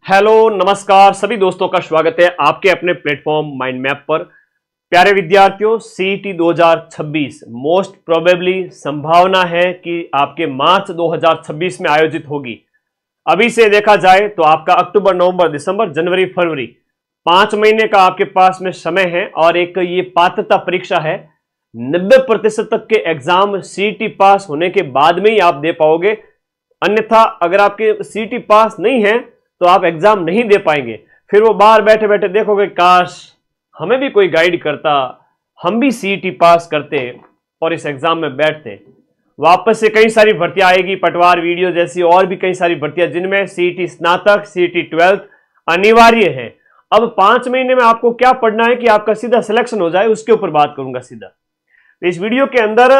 Hello नमस्कार सभी दोस्तों का स्वागत है आपके अपने प्लेटफॉर्म माइंड मैप पर। प्यारे विद्यार्थियों, सीईटी 2026 मोस्ट प्रोबेबली संभावना है कि आपके मार्च 2026 में आयोजित होगी। अभी से देखा जाए तो आपका अक्टूबर, नवंबर, दिसंबर, जनवरी, फरवरी 5 महीने का आपके पास में समय है और एक ये पात्रता परीक्षा है। 90% तक के एग्जाम सीईटी पास होने के बाद में ही आप दे पाओगे, अन्यथा अगर आपके सीईटी पास नहीं है तो आप एग्जाम नहीं दे पाएंगे। फिर वो बाहर बैठे बैठे देखोगे काश हमें भी कोई गाइड करता, हम भी सीईटी पास करते और इस एग्जाम में बैठते। वापस से कई सारी भर्तियां आएगी, पटवार वीडियो जैसी और भी कई सारी भर्तियां जिनमें सीईटी स्नातक, सीईटी 12th अनिवार्य है। अब 5 महीने में आपको क्या पढ़ना है कि आपका सीधा सिलेक्शन हो जाए, उसके ऊपर बात करूंगा सीधा। तो इस वीडियो के अंदर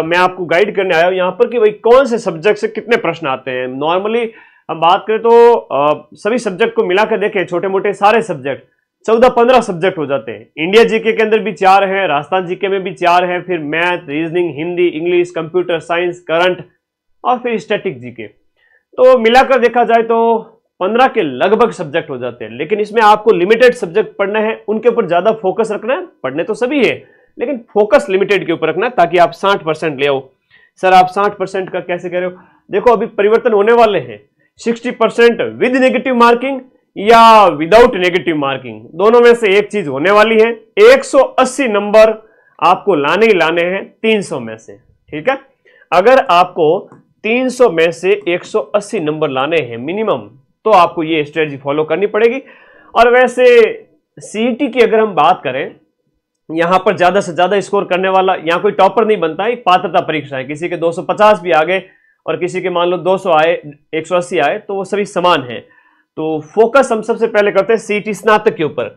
मैं आपको गाइड करने आया हूं यहां पर कि भाई कौन से सब्जेक्ट से कितने प्रश्न आते हैं। नॉर्मली हम बात करें तो सभी सब्जेक्ट को मिलाकर देखें, छोटे मोटे सारे सब्जेक्ट 14-15 सब्जेक्ट हो जाते हैं। इंडिया जीके के अंदर भी 4 हैं, राजस्थान जीके में भी 4 हैं, फिर math, reasoning, Hindi, English, computer science, current और फिर स्टैटिक जीके। तो मिलाकर देखा जाए तो 15 के लगभग सब्जेक्ट हो जाते हैं। लेकिन इसमें आपको लिमिटेड सब्जेक्ट पढ़ना है, उनके ऊपर ज्यादा फोकस रखना है। पढ़ने तो सभी है लेकिन फोकस लिमिटेड के ऊपर रखना है ताकि आप 60% ले आओ। सर आप 60% का कैसे कह रहे हो? देखो अभी परिवर्तन होने वाले हैं। 60% विद नेगेटिव मार्किंग या विदाउट नेगेटिव मार्किंग, दोनों में से एक चीज होने वाली है। 180 नंबर आपको लाने ही लाने हैं 300 में से, ठीक है। अगर आपको 300 में से 180 नंबर लाने हैं मिनिमम, तो आपको ये स्ट्रेटजी फॉलो करनी पड़ेगी। और वैसे सीईटी की अगर हम बात करें, यहां पर ज्यादा से ज्यादा स्कोर करने वाला, यहां कोई टॉपर नहीं बनता है, एक पात्रता परीक्षा है। किसी के 250 भी आ गए और किसी के मान लो 200 आए, 180 आए, तो वो सभी समान है। तो फोकस हम सबसे पहले करते हैं सीईटी स्नातक के ऊपर।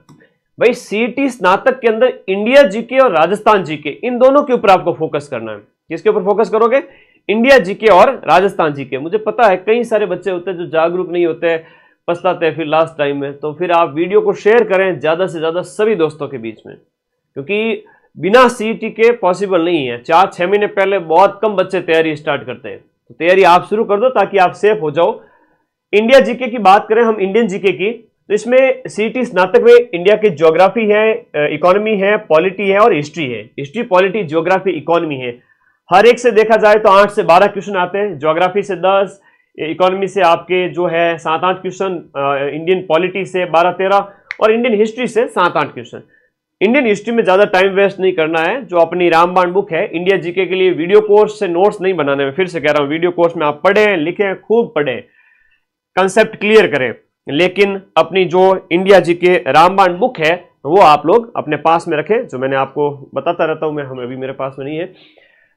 भाई सीईटी स्नातक के अंदर इंडिया जीके और राजस्थान जीके, इन दोनों के ऊपर आपको फोकस करना है। किसके ऊपर फोकस करोगे? इंडिया जीके और राजस्थान जीके। मुझे पता है कई सारे बच्चे होते हैं जो जागरूक नहीं होते, पछताते हैं फिर लास्ट टाइम में। तो फिर आप वीडियो को शेयर करें ज्यादा से ज्यादा सभी दोस्तों के बीच में, क्योंकि बिना सीईटी के पॉसिबल नहीं है। 4-6 महीने पहले बहुत कम बच्चे तैयारी स्टार्ट करते हैं। तो तैयारी आप शुरू कर दो ताकि आप सेफ हो जाओ। इंडिया जीके की बात करें हम, इंडियन जीके की, तो इसमें सीईटी स्नातक में इंडिया की ज्योग्राफी है, इकोनॉमी है, पॉलिटी है और हिस्ट्री है। हिस्ट्री, पॉलिटी, ज्योग्राफी, इकोनॉमी है। हर एक से देखा जाए तो 8 से 12 क्वेश्चन आते हैं। ज्योग्राफी से 10, इकोनॉमी से आपके जो है 7-8 क्वेश्चन, इंडियन पॉलिटी से 12-13 और इंडियन हिस्ट्री से 7-8 क्वेश्चन। इंडियन हिस्ट्री में ज्यादा टाइम वेस्ट नहीं करना है। जो अपनी रामबाण बुक है इंडिया जीके के लिए, वीडियो कोर्स से नोट्स नहीं बनाने में, फिर से कह रहा हूं, वीडियो कोर्स में आप पढ़ें, लिखें, खूब पढ़ें, कंसेप्ट क्लियर करें। लेकिन अपनी जो इंडिया जीके रामबाण बुक है वो आप लोग अपने पास में रखें। जो मैंने आपको बताता रहता हूं, मैं अभी मेरे पास में नहीं है,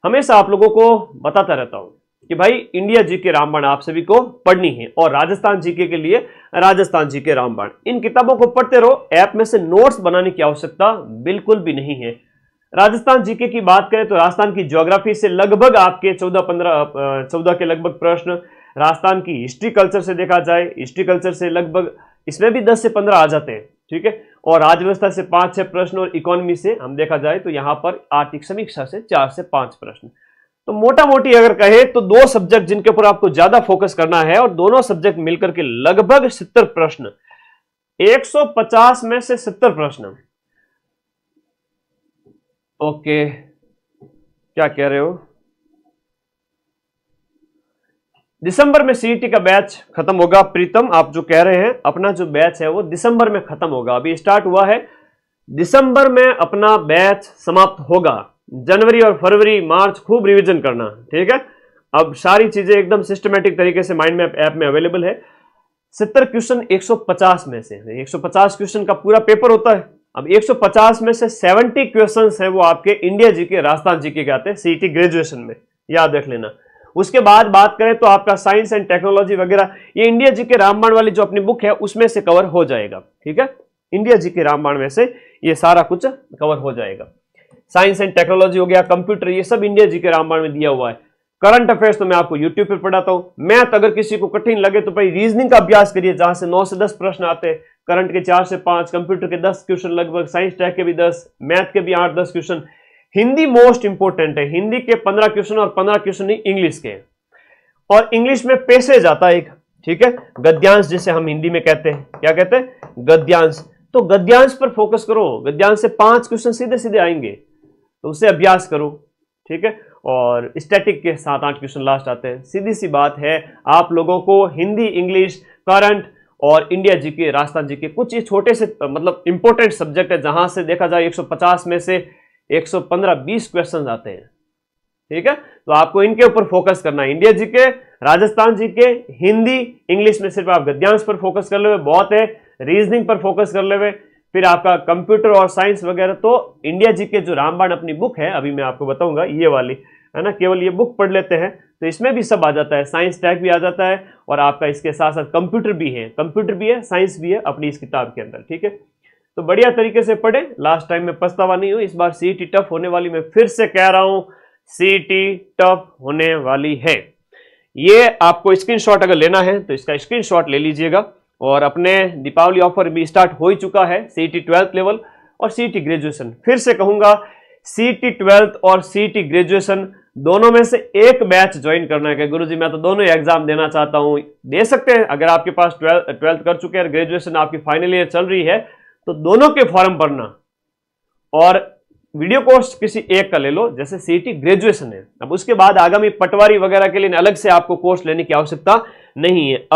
हमेशा आप लोगों को बताता रहता हूं कि भाई इंडिया जीके रामबाण आप सभी को पढ़नी है। और राजस्थान जीके के लिए राजस्थान जीके रामबाण, इन किताबों को पढ़ते रहो। ऐप में से नोट्स बनाने की आवश्यकता बिल्कुल भी नहीं है। राजस्थान जीके की बात करें तो राजस्थान की ज्योग्राफी से लगभग आपके 14 के लगभग प्रश्न। राजस्थान की हिस्ट्री कल्चर से देखा जाए, हिस्ट्री कल्चर से लगभग इसमें भी 10 से 15 आ जाते हैं, ठीक है। और राजव्यवस्था से 5-6 प्रश्न और इकोनॉमी से हम देखा जाए तो यहां पर आर्थिक समीक्षा से 4 से 5 प्रश्न। तो मोटा मोटी अगर कहे तो 2 सब्जेक्ट जिनके ऊपर आपको ज्यादा फोकस करना है, और दोनों सब्जेक्ट मिलकर के लगभग 70 प्रश्न, 150 में से 70 प्रश्न। ओके, क्या कह रहे हो? दिसंबर में सीईटी का बैच खत्म होगा। प्रीतम आप जो कह रहे हैं, अपना जो बैच है वो दिसंबर में खत्म होगा। अभी स्टार्ट हुआ है, दिसंबर में अपना बैच समाप्त होगा। जनवरी और फरवरी, मार्च खूब रिवीजन करना, ठीक है। अब सारी चीजें एकदम सिस्टमेटिक तरीके से माइंड मैप ऐप में अवेलेबल है। 70 क्वेश्चन 150 में से, 150 क्वेश्चन का पूरा पेपर होता है। अब 150 में से 70 क्वेश्चन है वो आपके इंडिया जीके, राजस्थान जीके के आते हैं सीईटी ग्रेजुएशन में, याद रख लेना। उसके बाद बात करें तो आपका साइंस एंड टेक्नोलॉजी वगैरह, ये इंडिया जीके रामबाण वाली जो अपनी बुक है उसमें से कवर हो जाएगा, ठीक है। इंडिया जीके रामबाण में से ये सारा कुछ कवर हो जाएगा। साइंस एंड टेक्नोलॉजी हो गया, कंप्यूटर, ये सब इंडिया जीके रामबाण में दिया हुआ है। करंट अफेयर्स तो मैं आपको यूट्यूब पर पढ़ाता हूं। मैथ अगर किसी को कठिन लगे तो भाई रीजनिंग का अभ्यास करिए, जहां से 9 से 10 प्रश्न आते हैं। करंट के 4 से 5, कंप्यूटर के 10 क्वेश्चन लगभग, साइंस टेक के भी 10, मैथ के भी 8-10 क्वेश्चन। हिंदी मोस्ट इंपोर्टेंट है, हिंदी के 15 क्वेश्चन और 15 क्वेश्चन इंग्लिश के। और इंग्लिश में पैसेज आता है एक, ठीक है। गद्यांश जिसे हम हिंदी में कहते हैं, क्या कहते हैं, गद्यांश। तो गद्यांश पर फोकस करो, गद्यांश से 5 क्वेश्चन सीधे सीधे आएंगे, तो उससे अभ्यास करो, ठीक है। और स्टैटिक के 7-8 क्वेश्चन लास्ट आते हैं। सीधी सी बात है, आप लोगों को हिंदी, इंग्लिश, करंट और इंडिया जीके, राजस्थान जीके, कुछ ये छोटे से मतलब इंपॉर्टेंट सब्जेक्ट है जहां से देखा जाए 150 में से 115-20 क्वेश्चन आते हैं, ठीक है। तो आपको इनके ऊपर फोकस करना है, India GK, Rajasthan GK, Hindi, English में सिर्फ आप गद्यांश पर फोकस कर ले बहुत है, रीजनिंग पर फोकस कर ले, फिर आपका कंप्यूटर और साइंस वगैरह। तो इंडिया जीके जो रामबाण अपनी बुक है, अभी मैं आपको बताऊंगा, ये वाली है ना, केवल ये बुक पढ़ लेते हैं तो इसमें भी सब आ जाता है, साइंस टैग भी आ जाता है और आपका इसके साथ साथ कंप्यूटर भी है, साइंस भी है अपनी इस किताब के अंदर, ठीक है। तो बढ़िया तरीके से पढ़े, लास्ट टाइम में पछतावा नहीं हो, इस बार सीईटी टफ होने वाली, मैं फिर से कह रहा हूं सीईटी टफ होने वाली है। ये आपको स्क्रीनशॉट अगर लेना है तो इसका स्क्रीनशॉट ले लीजिएगा। और अपने दीपावली ऑफर भी स्टार्ट हो ही चुका है, सीईटी 12th लेवल और सीईटी ग्रेजुएशन। फिर से कहूंगा, सीईटी 12th और सीईटी ग्रेजुएशन दोनों में से एक बैच ज्वाइन करना है कि गुरुजी मैं तो दोनों ही एग्जाम देना चाहता हूं, दे सकते हैं। अगर आपके पास 12th कर चुके हैं, ग्रेजुएशन आपकी फाइनल ईयर चल रही है, तो दोनों के फॉर्म भरना और वीडियो कोर्स किसी एक का ले लो, जैसे सीईटी ग्रेजुएशन है। अब उसके बाद आगामी पटवारी वगैरह के लिए अलग से आपको कोर्स लेने की आवश्यकता नहीं है।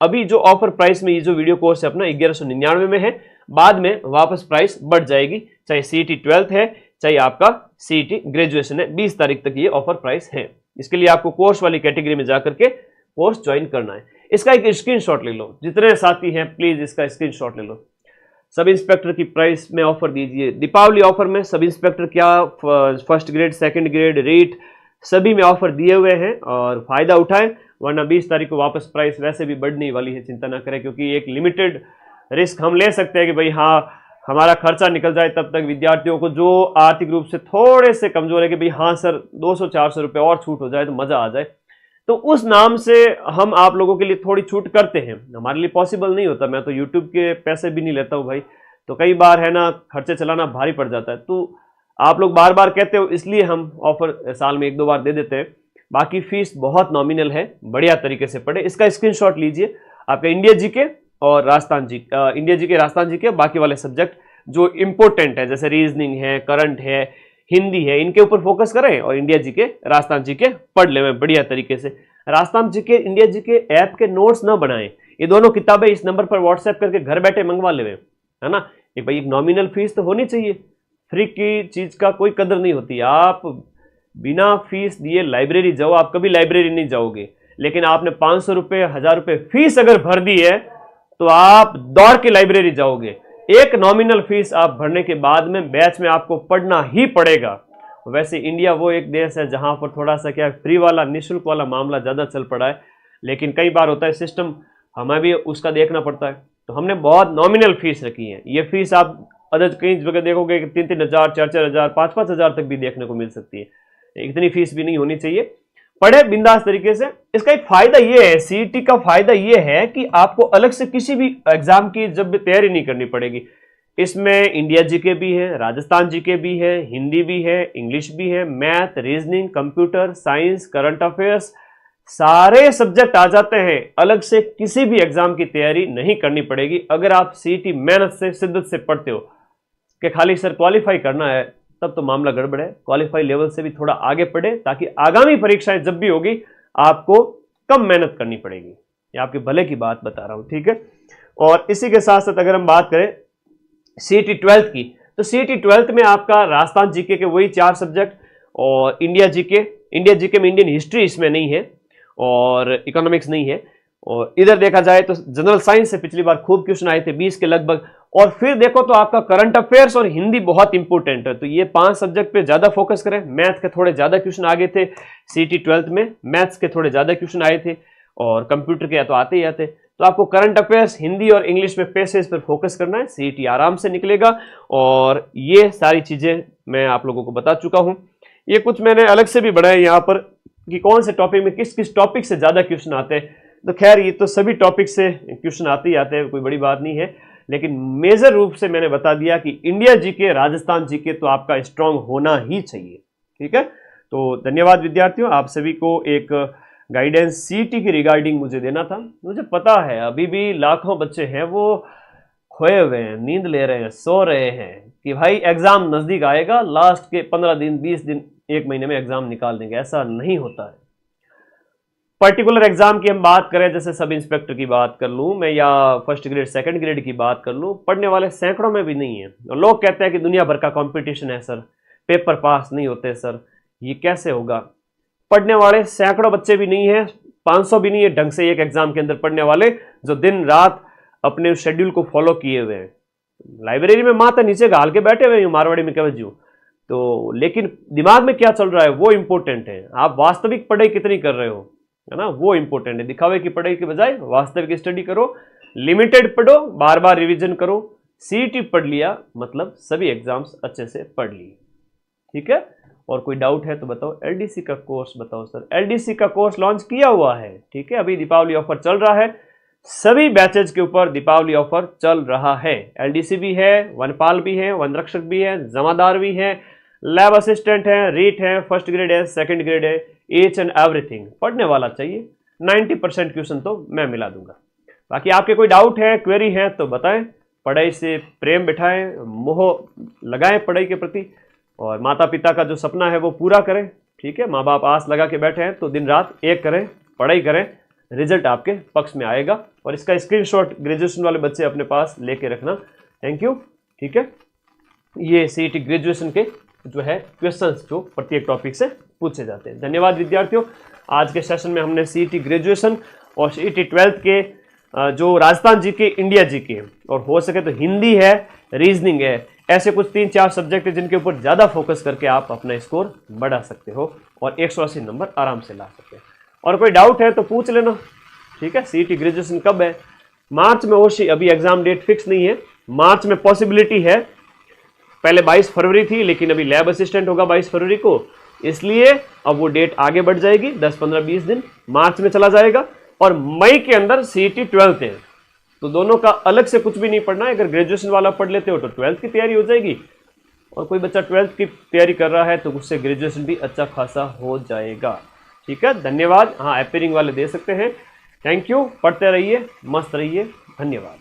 अभी जो ऑफर प्राइस में ये जो वीडियो कोर्स है अपना 1199 में है, बाद में वापस प्राइस बढ़ जाएगी, चाहे सीईटी 12th है चाहे आपका सीईटी ग्रेजुएशन है। 20 तारीख तक ये ऑफर प्राइस है। इसके लिए आपको कोर्स वाली कैटेगरी में जाकर के कोर्स ज्वाइन करना है। इसका एक स्क्रीनशॉट ले लो, जितने साथी हैं प्लीज इसका स्क्रीनशॉट ले लो। सब इंस्पेक्टर की प्राइस में ऑफर दीजिए, दीपावली ऑफर में सब इंस्पेक्टर क्या, first grade, second grade, REET सभी में ऑफर दिए हुए हैं और फायदा उठाएं, वरना 20 तारीख को वापस प्राइस वैसे भी बढ़ने वाली है, चिंता ना करें। क्योंकि एक लिमिटेड रिस्क हम ले सकते हैं कि भाई हाँ हमारा खर्चा निकल जाए, तब तक विद्यार्थियों को जो आर्थिक रूप से थोड़े से कमजोर है कि भाई हाँ सर 200-400 रुपये और छूट हो जाए तो मजा आ जाए, तो उस नाम से हम आप लोगों के लिए थोड़ी छूट करते हैं। हमारे लिए पॉसिबल नहीं होता, मैं तो यूट्यूब के पैसे भी नहीं लेता हूँ भाई, तो कई बार है ना खर्चे चलाना भारी पड़ जाता है। तो आप लोग बार बार कहते हो इसलिए हम ऑफर साल में 1-2 बार दे देते हैं। बाकी फीस बहुत नॉमिनल है, बढ़िया तरीके से पढ़े। इसका स्क्रीनशॉट लीजिए, आपका इंडिया जीके और राजस्थान जी, इंडिया जीके, राजस्थान जीके, बाकी वाले सब्जेक्ट जो इंपॉर्टेंट है जैसे रीजनिंग है, करंट है, हिंदी है, इनके ऊपर फोकस करें और इंडिया जीके, राजस्थान जीके पढ़ ले बढ़िया तरीके से। Rajasthan GK, India GK app के नोट्स ना बनाएं, ये दोनों किताबें इस नंबर पर व्हाट्सएप करके घर बैठे मंगवा ले, है ना। एक भाई एक नॉमिनल फीस तो होनी चाहिए, फ्री की चीज का कोई कदर नहीं होती। आप बिना फीस दिए लाइब्रेरी जाओ, आप कभी लाइब्रेरी नहीं जाओगे, लेकिन आपने 500 रुपये, 1000 रुपये फीस अगर भर दी है तो आप दौड़ के लाइब्रेरी जाओगे। एक नॉमिनल फीस आप भरने के बाद में बैच में आपको पढ़ना ही पड़ेगा। वैसे इंडिया वो एक देश है जहां पर थोड़ा सा क्या फ्री वाला, निःशुल्क वाला मामला ज्यादा चल पड़ा है, लेकिन कई बार होता है सिस्टम हमें भी उसका देखना पड़ता है, तो हमने बहुत नॉमिनल फीस रखी है। ये फीस आप अदर कई जगह देखोगे कि 3-3 हज़ार, 4-4 हज़ार, 5-5 हज़ार तक भी देखने को मिल सकती है। इतनी फीस भी नहीं होनी चाहिए, पढ़े बिंदास तरीके से। इसका एक फायदा ये है, सीईटी का फायदा ये है कि आपको अलग से किसी भी एग्जाम की जब तैयारी नहीं करनी पड़ेगी। इसमें इंडिया जीके भी है, राजस्थान जीके भी है, हिंदी भी है, इंग्लिश भी है, math, reasoning, computer, science, current affairs, सारे सब्जेक्ट आ जाते हैं। अलग से किसी भी एग्जाम की तैयारी नहीं करनी पड़ेगी अगर आप सीईटी मेहनत से, शिद्दत से पढ़ते हो। कि खाली सर क्वालिफाई करना है, तब तो मामला गड़बड़ है। क्वालिफाई लेवल से भी थोड़ा आगे पढ़े ताकि आगामी परीक्षाएं जब भी होगी आपको कम मेहनत करनी पड़ेगी। ये आपके भले की बात बता रहा हूं, ठीक है। और इसी के साथ साथ अगर हम बात करें सीईटी 12th की, तो सीईटी 12th में आपका राजस्थान जीके के वही 4 सब्जेक्ट और इंडिया जीके में इंडियन हिस्ट्री इसमें नहीं है और इकोनॉमिक्स नहीं है। और इधर देखा जाए तो जनरल साइंस से पिछली बार खूब क्वेश्चन आए थे, 20 के लगभग। और फिर देखो तो आपका करंट अफेयर्स और हिंदी बहुत इंपॉर्टेंट है, तो ये 5 सब्जेक्ट पे ज्यादा फोकस करें। मैथ के थोड़े ज्यादा क्वेश्चन आ गए थे सीईटी 12th में, मैथ्स के थोड़े ज्यादा क्वेश्चन आए थे और कंप्यूटर के तो आते ही आते। तो आपको करंट अफेयर्स, हिंदी और इंग्लिश में पैसेज पर फोकस करना है, सीईटी आराम से निकलेगा। और ये सारी चीजें मैं आप लोगों को बता चुका हूं। ये कुछ मैंने अलग से भी बढ़ाए यहाँ पर कि कौन से टॉपिक में किस किस टॉपिक से ज्यादा क्वेश्चन आते हैं। तो खैर ये तो सभी टॉपिक से क्वेश्चन आते ही आते हैं, कोई बड़ी बात नहीं है, लेकिन मेजर रूप से मैंने बता दिया कि इंडिया जीके, राजस्थान जीके तो आपका स्ट्रांग होना ही चाहिए, ठीक है। तो धन्यवाद विद्यार्थियों, आप सभी को एक गाइडेंस सीईटी की रिगार्डिंग मुझे देना था। मुझे पता है अभी भी लाखों बच्चे हैं वो खोए हुए हैं, नींद ले रहे हैं, सो रहे हैं कि भाई एग्जाम नजदीक आएगा, लास्ट के 15 दिन 20 दिन 1 महीने में एग्जाम निकाल देंगे। ऐसा नहीं होता है। पर्टिकुलर एग्जाम की हम बात करें, जैसे सब इंस्पेक्टर की बात कर लूं मैं या फर्स्ट ग्रेड सेकंड ग्रेड की बात कर लूं, पढ़ने वाले सैकड़ों में भी नहीं है। और लोग कहते हैं कि दुनिया भर का कंपटीशन है सर, पेपर पास नहीं होते सर, ये कैसे होगा? पढ़ने वाले सैकड़ों बच्चे भी नहीं है, 500 भी नहीं है ढंग से एक एग्जाम के अंदर पढ़ने वाले, जो दिन रात अपने शेड्यूल को फॉलो किए हुए हैं। लाइब्रेरी में माथा नीचे घाल के बैठे हुए हैं मारवाड़ी में कवजू, तो लेकिन दिमाग में क्या चल रहा है वो इंपॉर्टेंट है। आप वास्तविक पढ़ाई कितनी कर रहे हो, है ना, वो इंपॉर्टेंट है। दिखावे की पढ़ाई के बजाय वास्तविक स्टडी करो, लिमिटेड पढ़ो, बार बार रिवीजन करो। सीईटी पढ़ लिया मतलब सभी एग्जाम्स अच्छे से पढ़ लिए। ठीक है, और कोई डाउट है तो बताओ। एलडीसी का कोर्स बताओ सर। एलडीसी का कोर्स लॉन्च किया हुआ है, ठीक है, अभी दीपावली ऑफर चल रहा है, सभी बैचेज के ऊपर दीपावली ऑफर चल रहा है। एलडीसी भी है, वनपाल भी है, वनरक्षक भी है, जमादार भी है, लैब असिस्टेंट है, रीट है, फर्स्ट ग्रेड है, सेकंड ग्रेड है, ईच एंड एवरीथिंग। पढ़ने वाला चाहिए, 90% क्वेश्चन तो मैं मिला दूंगा। बाकी आपके कोई डाउट है, क्वेरी है तो बताएं। पढ़ाई से प्रेम बिठाएं, मोह लगाएं पढ़ाई के प्रति, और माता पिता का जो सपना है वो पूरा करें। ठीक है, माँ बाप आस लगा के बैठे हैं तो दिन रात एक करें, पढ़ाई करें, रिजल्ट आपके पक्ष में आएगा। और इसका स्क्रीनशॉट ग्रेजुएशन वाले बच्चे अपने पास लेके रखना। Thank you. ठीक है, ये सीईटी ग्रेजुएशन के जो है क्वेश्चंस जो प्रत्येक टॉपिक से पूछे जाते हैं। धन्यवाद विद्यार्थियों। आज के सेशन में हमने सीईटी ग्रेजुएशन और सीईटी 12th के जो राजस्थान जीके, इंडिया जीके और हो सके तो हिंदी है, रीजनिंग है, ऐसे कुछ 3-4 सब्जेक्ट है जिनके ऊपर ज़्यादा फोकस करके आप अपना स्कोर बढ़ा सकते हो और 180 नंबर आराम से ला सकते हो। और कोई डाउट है तो पूछ लेना। ठीक है, सीईटी ग्रेजुएशन कब है? मार्च में होशी, अभी एग्जाम डेट फिक्स नहीं है, मार्च में पॉसिबिलिटी है। पहले 22 फरवरी थी लेकिन अभी लैब असिस्टेंट होगा 22 फरवरी को, इसलिए अब वो डेट आगे बढ़ जाएगी, 10, 15, 20 दिन मार्च में चला जाएगा। और मई के अंदर सीईटी 12th है, तो दोनों का अलग से कुछ भी नहीं पढ़ना है। अगर ग्रेजुएशन वाला पढ़ लेते हो तो 12th की तैयारी हो जाएगी, और कोई बच्चा 12th की तैयारी कर रहा है तो उससे ग्रेजुएशन भी अच्छा खासा हो जाएगा। ठीक है, धन्यवाद। हाँ, अपीयरिंग वाले दे सकते हैं। थैंक यू, पढ़ते रहिए, मस्त रहिए, धन्यवाद।